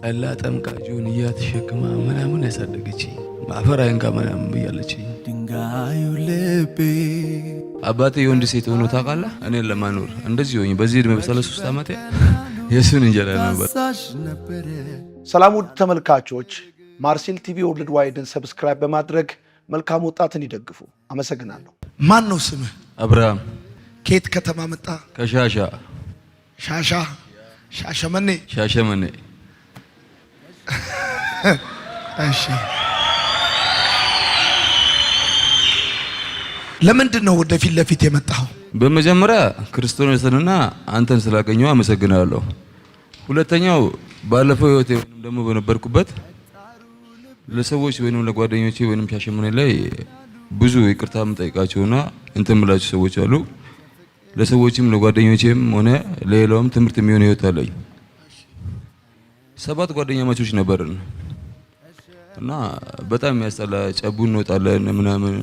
ጠላ ጠምቃ ጆንያ ተሸክማ ምናምን ያሳደገችኝ ማፈር አይንካ ምናምን ብያለችኝ። ድንጋዩ ልቤ አባቴ የወንድ ሴት ሆኖ ታውቃለህ? እኔን ለማኖር እንደዚህ ሆኜ በዚህ እድሜ በ33 ዓመቴ የሱን እንጀራ ነበር። ሰላም ውድ ተመልካቾች፣ ማርሴል ቲቪ ወርልድ ዋይድን ሰብስክራይብ በማድረግ መልካም ወጣትን ይደግፉ። አመሰግናለሁ። ማን ነው ስምህ? አብርሃም። ከየት ከተማ መጣ? ከሻሻ። ሻሸመኔ። እሺ፣ ለምንድን ነው ወደፊት ለፊት የመጣው? በመጀመሪያ ክርስቶስንና አንተን ስላገኘው አመሰግናለሁ። ሁለተኛው ባለፈው ህይወቴ ወይንም ደግሞ በነበርኩበት ለሰዎች ወይንም ለጓደኞቼ ወይንም ሻሸመኔ ላይ ብዙ ይቅርታ የምጠይቃቸውና እንትን የምላቸው ሰዎች አሉ። ለሰዎችም ለጓደኞቼም ሆነ ለሌላውም ትምህርት የሚሆን ህይወት አለኝ። 7 ጓደኛ ማቾች ነበርን እና በጣም የሚያስጠላ ጨቡ እንወጣለን ምናምን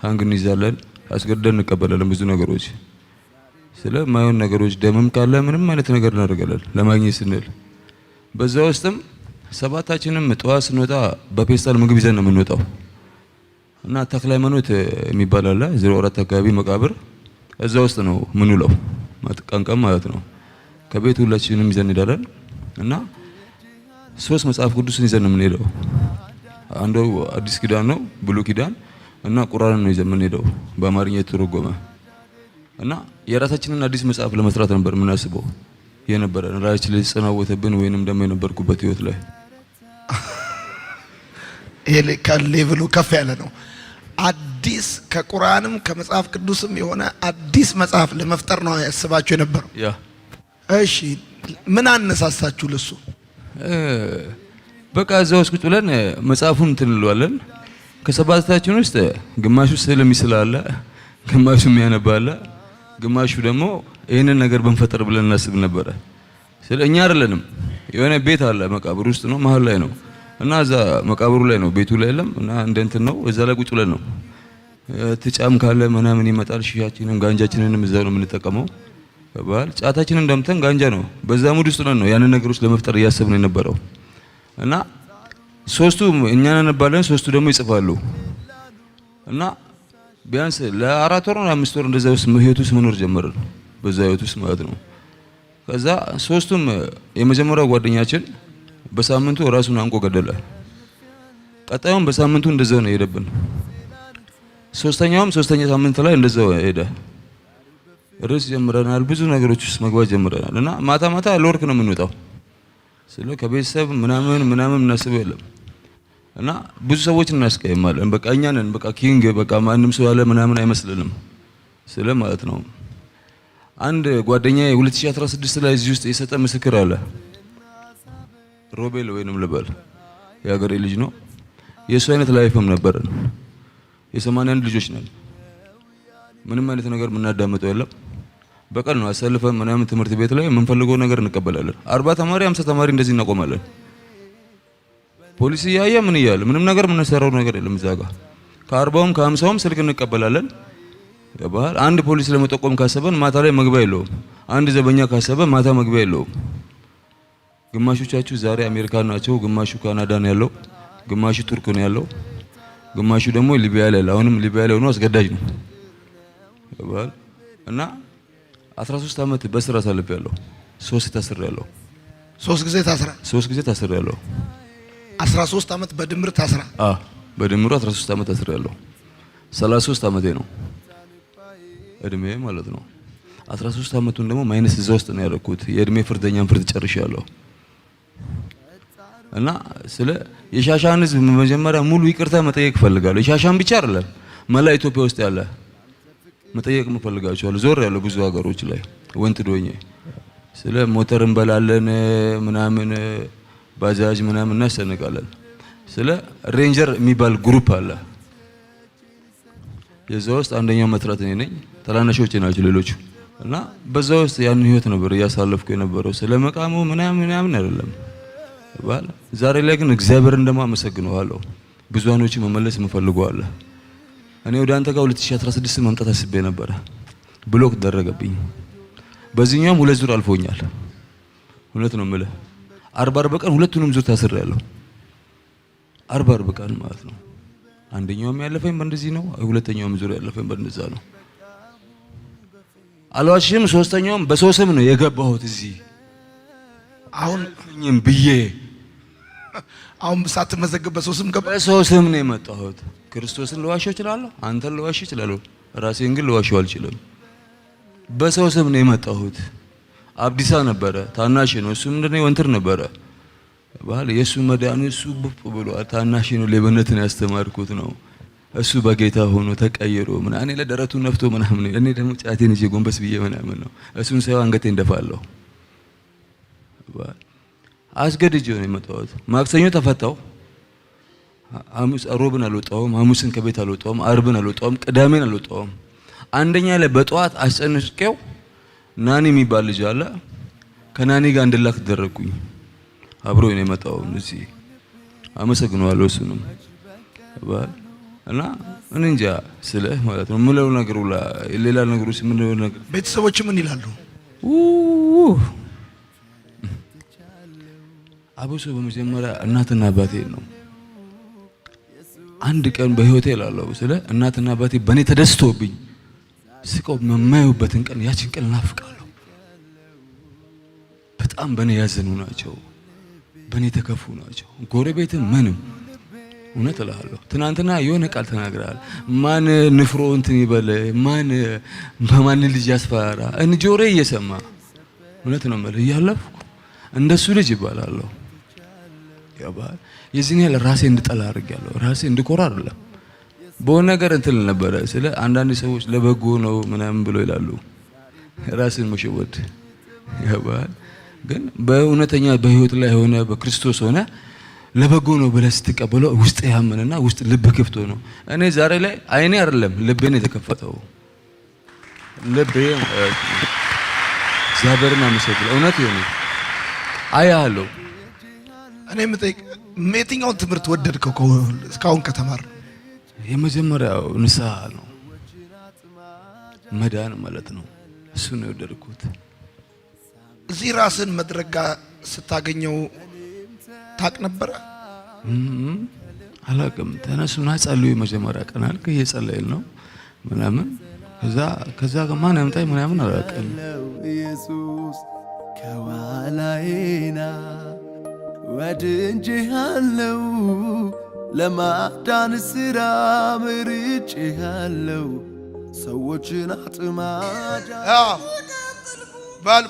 ሃንግ እንይዛለን፣ አስገድደን እንቀበላለን ብዙ ነገሮች ስለማይሆን ነገሮች ደምም ካለ ምንም አይነት ነገር እናደርጋለን ለማግኘት ስንል። በዛ ውስጥም 7ታችንም ጠዋት ስንወጣ በፔስታል ምግብ ይዘን ነው የምንወጣው እና ተክለ ሃይማኖት የሚባል አለ 04 አካባቢ መቃብር፣ እዛ ውስጥ ነው ምንውለው ቀንቀም ማለት ነው። ከቤት ሁላችንም ይዘን እንሄዳለን እና 3 መጽሐፍ ቅዱስን ይዘን ነው የምንሄደው። አንዱ አዲስ ኪዳን ነው ብሉይ ኪዳን እና ቁርአን ነው ይዘን የምንሄደው በአማርኛ የተተረጎመ እና የራሳችንን አዲስ መጽሐፍ ለመስራት ነበር የምናስበው የነበረን ራሳችን ላይ ጽናወተብን ወይንም ደግሞ የነበርኩበት ህይወት ላይ ይሄ ከሌቭሉ ከፍ ያለ ነው። አዲስ ከቁርአንም ከመጽሐፍ ቅዱስም የሆነ አዲስ መጽሐፍ ለመፍጠር ነው ያስባችሁ የነበረው? ያ። እሺ፣ ምን አነሳሳችሁ ለሱ? በቃ እዛው ቁጭ ብለን መጽሐፉን እንትንለዋለን። ከሰባታችን ውስጥ ግማሹ ስዕል የሚስል አለ፣ ግማሹ የሚያነብ አለ፣ ግማሹ ደግሞ ይሄንን ነገር ብንፈጥር ብለን እናስብ ነበረ። ስለኛ አይደለንም፣ የሆነ ቤት አለ መቃብር ውስጥ ነው መሃል ላይ ነው እና እዛ መቃብሩ ላይ ነው ቤቱ ላይ የለም እና እንደንትን ነው እዛ ላይ ቁጭ ብለን ነው ትጫም ካለ ምናምን ይመጣል። ሺሻችንን ጋንጃችንንም እዛው ነው የምንጠቀመው። ባል ጫታችንን እንደምተን ጋንጃ ነው በዛ ሙድ ውስጥ ነው ያንን ነገሮች ለመፍጠር እያሰብን የነበረው እና 3ቱ እኛ እናነባለን፣ 3ቱ ደግሞ ይጽፋሉ እና ቢያንስ ለ4 ወር ነው 5 ወር እንደዛ ውስጥ ህይወት ውስጥ መኖር ጀመርን በዛ ህይወት ውስጥ ማለት ነው። ከዛ 3ቱም የመጀመሪያው ጓደኛችን በሳምንቱ ራሱን አንቆ ገደለ። ቀጣዩም በሳምንቱ እንደዛው ነው የሄደብን። ሶስተኛ ሳምንት ላይ እንደዛው ሄደ። ርዕስ ጀምረናል፣ ብዙ ነገሮች ውስጥ መግባት ጀምረናል እና ማታ ለወርክ ነው የምንወጣው ስለ ከቤተሰብ ምናምን እናስበው የለም እና ብዙ ሰዎች እናስቀይማለን። በቃ እኛ ነን በቃ ኪንግ፣ በቃ ማንም ሰው ያለ ምናምን አይመስልንም ስለ ማለት ነው። አንድ ጓደኛዬ 2016 ላይ እዚህ ውስጥ የሰጠ ምስክር አለ። ሮቤል ወይንም ልበል የሀገሬ ልጅ ነው። የሱ አይነት ላይፍም ነበረን። የ81 ልጆች ነን። ምንም አይነት ነገር የምናዳምጠው የለም። በቀን ነው አሰልፈን ምናምን ትምህርት ቤት ላይ የምንፈልገው ነገር እንቀበላለን። 40 ተማሪ 50 ተማሪ እንደዚህ እናቆማለን። ፖሊስ እያየ ምን እያለ ምንም ነገር የምንሰራው ነገር የለም። እዛ ጋር ከ40ም ከ50ም ስልክ እንቀበላለን። ያባል አንድ ፖሊስ ለመጠቆም ካሰበን ማታ ላይ መግቢያ የለውም። አንድ ዘበኛ ካሰበ ማታ መግቢያ የለውም። ግማሾቻችሁ ዛሬ አሜሪካ ናቸው፣ ግማሹ ካናዳ ነው ያለው፣ ግማሹ ቱርክ ነው ያለው፣ ግማሹ ደግሞ ሊቢያ ላይ አሁንም ሊቢያ ላይ ሆኖ አስገዳጅ ነው ያባል እና 13 ዓመት በስራ አሳልፌያለሁ። 3 ታስሬያለሁ። 3 ጊዜ ታስራ? 3 ጊዜ ታስሬያለሁ። 13 ዓመት በድምር ታስራ? በድምሩ 13 ዓመት ታስሬያለሁ። 33 ዓመቴ ነው እድሜ ማለት ነው። 13 ዓመቱን ደግሞ ማይነስ እዛ ውስጥ ነው ያደረኩት። የእድሜ ፍርደኛን ፍርድ ጨርሻለሁ እና ስለ የሻሻን ህዝብ መጀመሪያ ሙሉ ይቅርታ መጠየቅ ፈልጋለሁ። የሻሻን ብቻ አይደለም መላ ኢትዮጵያ ውስጥ ያለ መጠየቅ ምፈልጋቸዋለሁ። ዞር ያለው ብዙ ሀገሮች ላይ ወንት ዶኜ ስለ ሞተር እንበላለን ምናምን ባጃጅ ምናምን እናሰነቃለን። ስለ ሬንጀር የሚባል ግሩፕ አለ። የዛ ውስጥ አንደኛው መስራት እኔ ነኝ፣ ታናናሾቼ ናቸው ሌሎቹ እና በዛ ውስጥ ያን ህይወት ነበር እያሳለፍኩ የነበረው። ስለ መቃሙ ምናምን አይደለም ባል። ዛሬ ላይ ግን እግዚአብሔርን ደግሞ አመሰግነዋለሁ። ብዙኖች መመለስ የምፈልገዋለሁ። እኔ ወደ አንተ ጋር 2016 መምጣት አስቤ ነበር፣ ብሎክ ተደረገብኝ። በዚህኛውም 2 ዙር አልፎኛል። እውነት ነው የምልህ 40 ቀን ሁለቱንም ዙር ታስሬያለሁ። 40 ቀን ማለት ነው። አንደኛውም ያለፈኝ በእንደዚህ ነው፣ ሁለተኛውም ዙር ያለፈኝ በእንደዛ ነው። አልዋሽም። ሶስተኛውም በሰው ስም ነው የገባሁት እዚህ አሁን ብዬ አሁን ሳትመዘግብ በሰው ስም ገባ። በሰው ስም ነው የመጣሁት። ክርስቶስን ልዋሸው እችላለሁ፣ አንተን ልዋሽ እችላለሁ፣ ራሴን ግን ልዋሸው አልችልም። በሰው ስም ነው የመጣሁት። አብዲሳ ነበረ ታናሽ ነው፣ እሱ ምንድነው ወንትር ነበረ ባል የሱ መዳኑ እሱ ብፍ ብሎ ታናሽ ነው። ሌብነትን ያስተማርኩት ነው እሱ በጌታ ሆኖ ተቀይሮ ምናምን እኔ ለደረቱ ነፍቶ ምናምን እኔ ደግሞ ጫቴን እጄ ጎንበስ ብዬ ምናምን ነው እሱን ሳይሆን አንገቴን እንደፋለሁ። አስገድጄ ነው የመጣሁት። ማክሰኞ ተፈታው። ሐሙስ ሮብን አልወጣሁም፣ ሐሙስን ከቤት አልወጣሁም፣ አርብን አልወጣሁም፣ ቅዳሜን አልወጣሁም። አንደኛ ላይ በጠዋት አስጨንቄው ናኒ የሚባል ልጅ አለ ከናኒ ጋር እንድላክ ተደረኩኝ። አብሮ ነው የመጣው እዚህ አመሰግነዋለሁ እሱንም እና እኔ እንጃ ስለ ማለት ነው ምለው ነገር ሁላ ሌላ ነገሮች ምን ነው ነገር ቤተሰቦች ምን ይላሉ? አብሶ በመጀመሪያ እናትና አባቴ ነው። አንድ ቀን በህይወቴ ላለው ስለ እናትና አባቴ በኔ ተደስቶብኝ ስቀው የማየውበትን ቀን ያችን ቀን እናፍቃለሁ። በጣም በኔ ያዘኑ ናቸው፣ በኔ ተከፉ ናቸው። ጎረቤትም ምንም እውነት እልሃለሁ። ትናንትና የሆነ ቃል ተናግራል። ማን ንፍሮ እንትን ይበል፣ ማን በማን ልጅ ያስፈራራ እንጆሬ እየሰማ እውነት ነው ማለት እያለፍኩ እንደሱ ልጅ ይባላለሁ። ያባል የዚህን ያለ ራሴ እንድጠላ አድርጌያለሁ። ራሴ እንድኮራ አይደለም በሆነ ነገር እንትን ነበረ ስለ አንዳንድ ሰዎች ለበጎ ነው ምናምን ብሎ ይላሉ። ራስን መሸወድ ያባል ግን በእውነተኛ በህይወት ላይ ሆነ በክርስቶስ ሆነ ለበጎ ነው ብለህ ስትቀበለው ውስጥ ያመነና ውስጥ ልብ ክፍቶ ነው። እኔ ዛሬ ላይ አይኔ አይደለም ልቤን የተከፈተው ልቤ እግዚአብሔርን አመሰግናለሁ። እውነት ይሁን አያለሁ። እኔ የምጠይቅ የትኛውን ትምህርት ወደድከው እስካሁን ከተማር? የመጀመሪያው ንስሐ ነው፣ መዳን ማለት ነው። እሱ ነው የወደድኩት። እዚህ ራስን መድረጋ ስታገኘው ታቅ ነበረ? አላውቅም። ተነሱና ጸልዩ መጀመሪያ ቀን አልክ እየጸለይን ነው ምናምን ከዛ ማን ያምጣኝ ምናምን አላውቅም። ኢየሱስ ከኋላዬና ወድጄሃለው ለማዳን ስራ ምርጬሃለው ሰዎችን አጥማጃ በል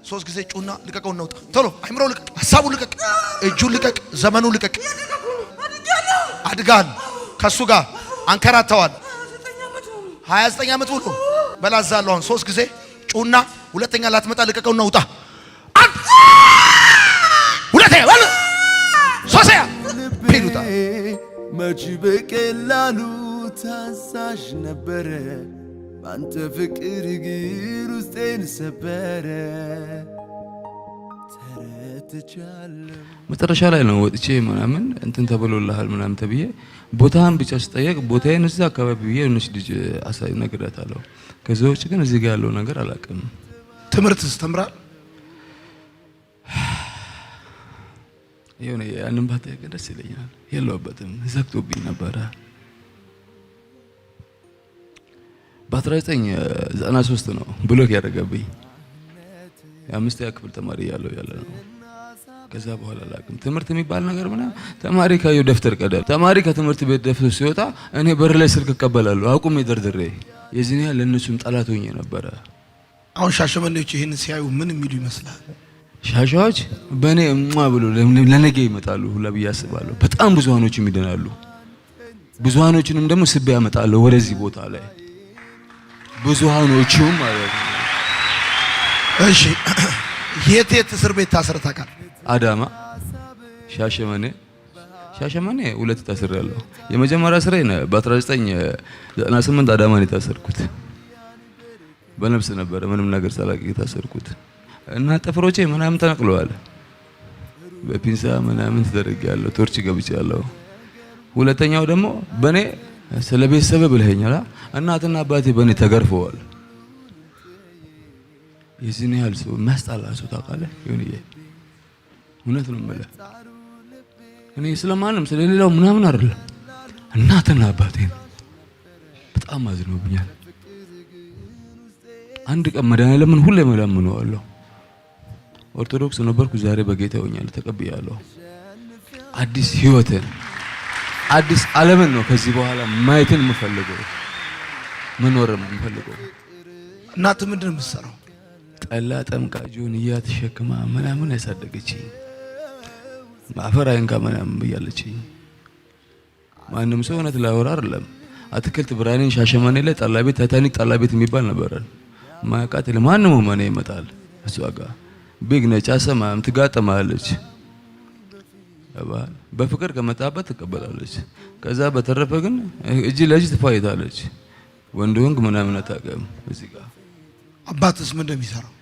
3 ጊዜ ጩና ልቀቀው እናውጣ። ቶሎ አይምሮ ልቀቅ፣ ሐሳቡ ልቀቅ፣ እጁን ልቀቅ፣ ዘመኑ ልቀቅ። አድጋል ከሱ ጋር አንከራተዋል 29 ዓመት ሙሉ በላዛለው። አሁን 3 ጊዜ ጩና ሁለተኛ ላትመጣ ልቀቀው እናውጣ። ሁለተኛ በል ሶስተኛ ፒሉታ መች በቀላሉ ታዛዥ ነበረ ባንተ ፍቅር እግር ውስጤን ሰበረ ተረትቻለሁ። መጨረሻ ላይ ነው ወጥቼ ምናምን እንትን ተብሎልሃል ምናምን ተብዬ ቦታን ብቻ ስጠየቅ ቦታዬን እዚህ አካባቢ ብዬ እነሱ ልጅ አሳይ ነግራታለሁ። ከዛ ውጭ ግን እዚህ ጋር ያለው ነገር አላውቅም። ትምህርትስ ተምራል? የሆነ ያንን ባታየቅ ደስ ይለኛል። የለውበትም ዘግቶብኝ ነበረ። በ1993 ነው ብሎክ ያደረገብኝ። የ5ኛ ክፍል ተማሪ ያለ ነው። ከዛ በኋላ አላውቅም ትምህርት የሚባል ነገር ምናምን። ተማሪ ካየው ደፍተር ቀደል ተማሪ ከትምህርት ቤት ደፍተር ሲወጣ እኔ በር ላይ ስልክ እቀበላለሁ አቁሜ ደርድሬ። የዚህን ያህል ለእነሱም ጠላት ሆኜ ነበረ። አሁን ሻሸመኔዎች ይህን ሲያዩ ምን የሚሉ ይመስላል? ሻሻዎች በእኔ ብሎ ለነገ ይመጣሉ ሁላ ብዬ አስባለሁ። በጣም ብዙሃኖችም ይድናሉ። ብዙሃኖችንም ደግሞ ስቤ ያመጣለሁ ወደዚህ ቦታ ላይ ብዙሃኖቹም ማለት ነው። እሺ የት እስር ቤት ታስረህ ታውቃለህ? አዳማ፣ ሻሸመኔ 2 ታስሬያለሁ። የመጀመሪያ ስራዬን በ1998 አዳማ ነው የታሰርኩት። በነፍስ ነበረ ምንም ነገር ሳላውቅ የታሰርኩት እና ጥፍሮቼ ምናምን ተነቅለዋል። በፒንሳ ምናምን ተደርጌያለሁ፣ ቶርች ገብቻለሁ። ሁለተኛው ደግሞ በኔ ስለ ቤተሰብ ብለኸኛል። እናትና አባቴ በኔ ተገርፈዋል። የዚህን ያህል ሰው የሚያስጣላ ሰው ታውቃለህ? ይሁንዬ እውነት ነው የምልህ። እኔ ስለማንም ስለሌላው ምናምን አይደለም፣ እናትና አባቴን በጣም አዝነውብኛል። አንድ ቀን መድኃኒዓለምን ሁሌ እለምነዋለሁ። ኦርቶዶክስ ነበርኩ፣ ዛሬ በጌታ ሆኛለሁ፣ ተቀብያለሁ። አዲስ ህይወትን አዲስ ዓለምን ነው ከዚህ በኋላ ማየትን የምፈልገው፣ መኖርም የምፈልገው። እናት ምንድን ነው የምትሰራው? ጠላ ጠምቃ ጆንያ ተሸክማ ምናምን ያሳደገችኝ፣ ማፈር አይንካ ምናምን ብያለችኝ። ማንም ሰው እውነት ላወራ አይደለም። አትክልት ብርሃኔን ሻሸመኔ ላይ ጠላ ቤት ታይታኒክ ጠላ ቤት የሚባል ነበር። ማያቃት ለማንም ማን ይመጣል። እሷ ጋር ቢግ ነች፣ አሰማም ትጋጠማለች። በፍቅር ከመጣበት ትቀበላለች። ከዛ በተረፈ ግን እጅ ለእጅ ትፋይታለች። ወንድ ወንግ ምናምን አታውቅም። እዚህ ጋር አባትስ ምን እንደሚሰራው?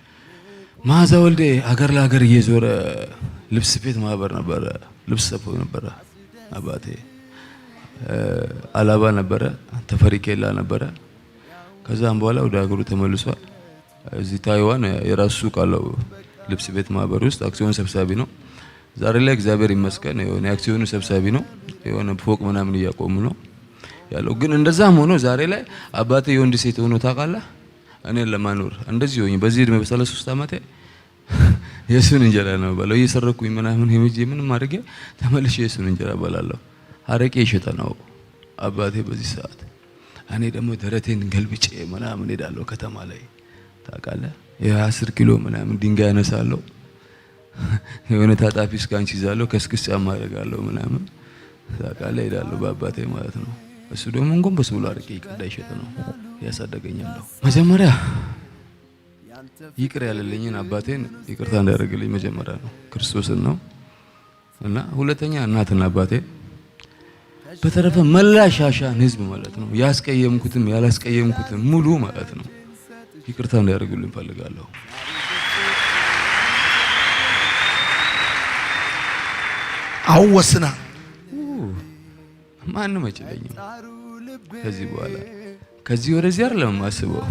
መዓዛ ወልዴ አገር ለሀገር እየዞረ ልብስ ስፌት ማህበር ነበረ፣ ልብስ ሰፎ ነበረ አባቴ። አላባ ነበረ፣ ተፈሪ ኬላ ነበረ። ከዛም በኋላ ወደ ሀገሩ ተመልሷል። እዚህ ታይዋን የራሱ ሱቅ አለው፣ ልብስ ቤት ማህበር ውስጥ አክሲዮን ሰብሳቢ ነው። ዛሬ ላይ እግዚአብሔር ይመስገን የሆነ አክሲዮኑ ሰብሳቢ ነው። የሆነ ፎቅ ምናምን እያቆሙ ነው ያለው። ግን እንደዛም ሆኖ ዛሬ ላይ አባቴ የወንድ ሴት ሆኖ ታውቃለህ፣ እኔን ለማኖር እንደዚህ ሆኜ በዚህ እድሜ በ33 ዓመቴ የሱን እንጀራ ነው በለው። እየሰረኩኝ ምናምን ሄምጄ ምንም አድርጌ ተመልሼ የሱን እንጀራ በላለሁ። አረቄ ይሸጠ ነው አባቴ በዚህ ሰዓት። እኔ ደግሞ ደረቴን ገልብጬ ምናምን ሄዳለሁ ከተማ ላይ ታውቃለህ። የ10 ኪሎ ምናምን ድንጋይ አነሳለሁ። የሆነ ታጣፊ ስካንች ይዛለሁ፣ ከስክስ ጫማ አደርጋለሁ ምናምን ታውቃለህ፣ ሄዳለሁ በአባቴ ማለት ነው። እሱ ደግሞ ጎንበስ ብሎ አረቄ ይቀዳ ይሸጥ ነው ያሳደገኛለሁ። መጀመሪያ ይቅር ያለልኝን አባቴን ይቅርታ እንዳደረግልኝ መጀመሪያ ነው ክርስቶስን ነው እና ሁለተኛ እናትና አባቴ፣ በተረፈ መላ ሻሻን ህዝብ ማለት ነው። ያስቀየምኩትም ያላስቀየምኩትም ሙሉ ማለት ነው ይቅርታ እንዳደረግልኝ ፈልጋለሁ። አሁን ወስና ማንም አይችለኝም ከዚህ በኋላ። ከዚህ ወደዚህ አይደለም የማስበው፣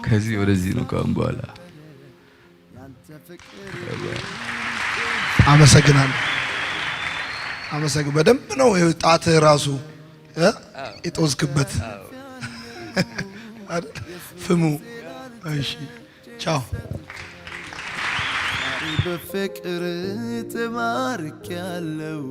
ከዚህ ወደዚህ ነው ካሁን በኋላ። አመሰግናለሁ። በደንብ ነው ጣት ራሱ የጦዝክበት ፍሙ። እሺ ቻው። በፍቅር ተማርክ ያለው